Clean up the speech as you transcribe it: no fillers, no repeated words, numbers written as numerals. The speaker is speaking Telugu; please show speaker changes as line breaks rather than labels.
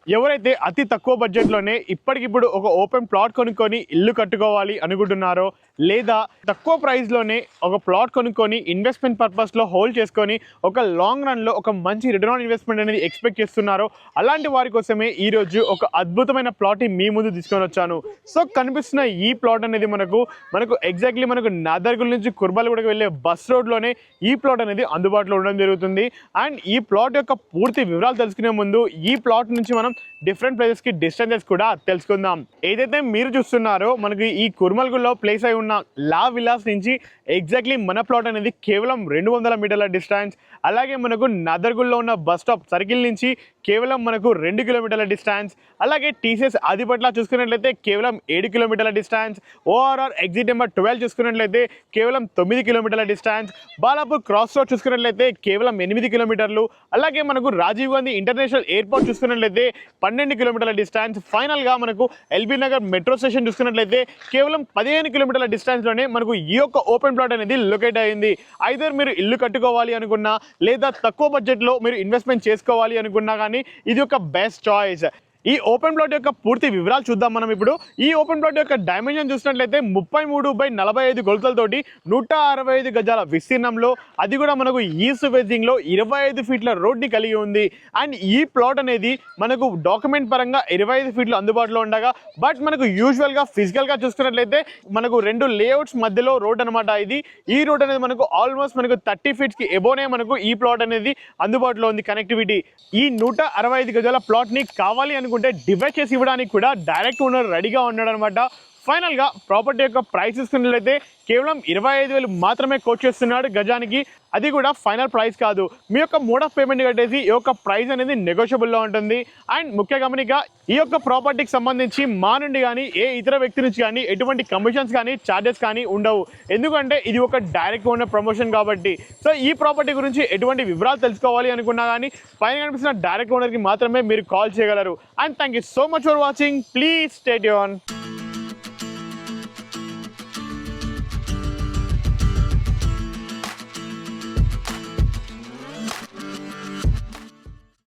ఎవరైతే అతి తక్కువ బడ్జెట్లోనే ఇప్పటికిప్పుడు ఒక ఓపెన్ ప్లాట్ కొనుక్కొని ఇల్లు కట్టుకోవాలి అనుకుంటున్నారో, లేదా తక్కువ ప్రైస్లోనే ఒక ప్లాట్ కొనుక్కొని ఇన్వెస్ట్మెంట్ పర్పస్లో హోల్డ్ చేసుకొని ఒక లాంగ్ రన్లో ఒక మంచి రిటర్న్ ఆన్ ఇన్వెస్ట్మెంట్ అనేది ఎక్స్పెక్ట్ చేస్తున్నారో అలాంటి వారి కోసమే ఈరోజు ఒక అద్భుతమైన ప్లాట్ని మీ ముందు తీసుకొని వచ్చాను. సో కనిపిస్తున్న ఈ ప్లాట్ అనేది మనకు ఎగ్జాక్ట్లీ మనకు నాదర్గుల్ నుంచి కుర్బాలగూడకు వెళ్ళే బస్ రోడ్లోనే ఈ ప్లాట్ అనేది అందుబాటులో ఉండడం జరుగుతుంది. అండ్ ఈ ప్లాట్ యొక్క పూర్తి వివరాలు తెలుసుకునే ముందు ఈ ప్లాట్ నుంచి మనం డిఫరెంట్ ప్లేసెస్కి డిస్టెన్సెస్ కూడా తెలుసుకుందాం. ఏదైతే మీరు చూస్తున్నారో మనకి ఈ కుర్మల్గూడలో ప్లేస్ అయి ఉన్న లా విలాస్ నుంచి ఎగ్జాక్ట్లీ మన ప్లాట్ అనేది కేవలం 200 మీటర్ల డిస్టెన్స్. అలాగే మనకు నాదర్గుల్లో ఉన్న బస్ స్టాప్ సర్కిల్ నుంచి కేవలం మనకు 2 కిలోమీటర్ల డిస్టెన్స్. అలాగే టీసీఎస్ ఆదిపట్ల చూసుకున్నట్లయితే కేవలం 7 కిలోమీటర్ల డిస్టెన్స్. ఓఆర్ఆర్ ఎగ్జిట్ నెంబర్ 12 చూసుకున్నట్లయితే కేవలం 9 కిలోమీటర్ల డిస్టెన్స్. బాలాపూర్ క్రాస్ రోడ్ చూసుకున్నట్లయితే కేవలం 8 కిలోమీటర్లు. అలాగే మనకు రాజీవ్ గాంధీ ఇంటర్నేషనల్ ఎయిర్పోర్ట్ చూసుకున్నట్లయితే 12 కిలోమీటర్ల డిస్టెన్స్. ఫైనల్గా మనకు ఎల్బీ నగర్ మెట్రో స్టేషన్ చూసుకున్నట్లయితే కేవలం 15 కిలోమీటర్ల డిస్టెన్స్లోనే మనకు ఈ యొక్క ఓపెన్ ప్లాట్ అనేది లొకేట్ అయింది. ఐదర్ మీరు ఇల్లు కట్టుకోవాలి అనుకున్నా, లేదా తక్కువ బడ్జెట్లో మీరు ఇన్వెస్ట్మెంట్ చేసుకోవాలి అనుకున్నా కానీ ఇది ఒక బెస్ట్ చాయిస్. ఈ ఓపెన్ ప్లాట్ యొక్క పూర్తి వివరాలు చూద్దాం మనం ఇప్పుడు. ఈ ఓపెన్ ప్లాట్ యొక్క డైమెన్షన్ చూసినట్లయితే 33/45 కొలతలతోటి 165 గజాల విస్తీర్ణంలో, అది కూడా మనకు ఈస్ట్ ఫేసింగ్లో 25 ఫీట్ల రోడ్ని కలిగి ఉంది. అండ్ ఈ ప్లాట్ అనేది మనకు డాక్యుమెంట్ పరంగా 25 ఫీట్లు అందుబాటులో ఉండగా, బట్ మనకు యూజువల్గా ఫిజికల్గా చూసుకున్నట్లయితే మనకు 2 లేఅవుట్స్ మధ్యలో రోడ్ అనమాట ఇది. ఈ రోడ్ అనేది మనకు ఆల్మోస్ట్ మనకు 30 ఫీట్స్కి ఎబోనే మనకు ఈ ప్లాట్ అనేది అందుబాటులో ఉంది కనెక్టివిటీ. ఈ 165 గజాల ప్లాట్ని కావాలి అనుకుంటే డివైడ్ చేసి ఇవ్వడానికి కూడా డైరెక్ట్ ఓనర్ రెడీగా ఉన్నాడు అనమాట. ఫైనల్గా ప్రాపర్టీ యొక్క ప్రైస్ తీసుకున్నట్లయితే కేవలం 25,000 మాత్రమే కోట్ చేస్తున్నాడు గజానికి. అది కూడా ఫైనల్ ప్రైస్ కాదు. మీ యొక్క మోడ్ ఆఫ్ పేమెంట్ కట్టేసి ఈ యొక్క ప్రైస్ అనేది నెగోషియబుల్లో ఉంటుంది. అండ్ ముఖ్య గమనిక, ఈ యొక్క ప్రాపర్టీకి సంబంధించి మా నుండి కానీ ఏ ఇతర వ్యక్తి నుంచి కానీ ఎటువంటి కమిషన్స్ కానీ ఛార్జెస్ కానీ ఉండవు. ఎందుకంటే ఇది ఒక డైరెక్ట్ ఓనర్ ప్రమోషన్ కాబట్టి. సో ఈ ప్రాపర్టీ గురించి ఎటువంటి వివరాలు తెలుసుకోవాలి అనుకున్నా కానీ పైన కనిపిస్తున్న డైరెక్ట్ ఓనర్కి మాత్రమే మీరు కాల్ చేయగలరు. And thank you so much for watching. Please stay tune.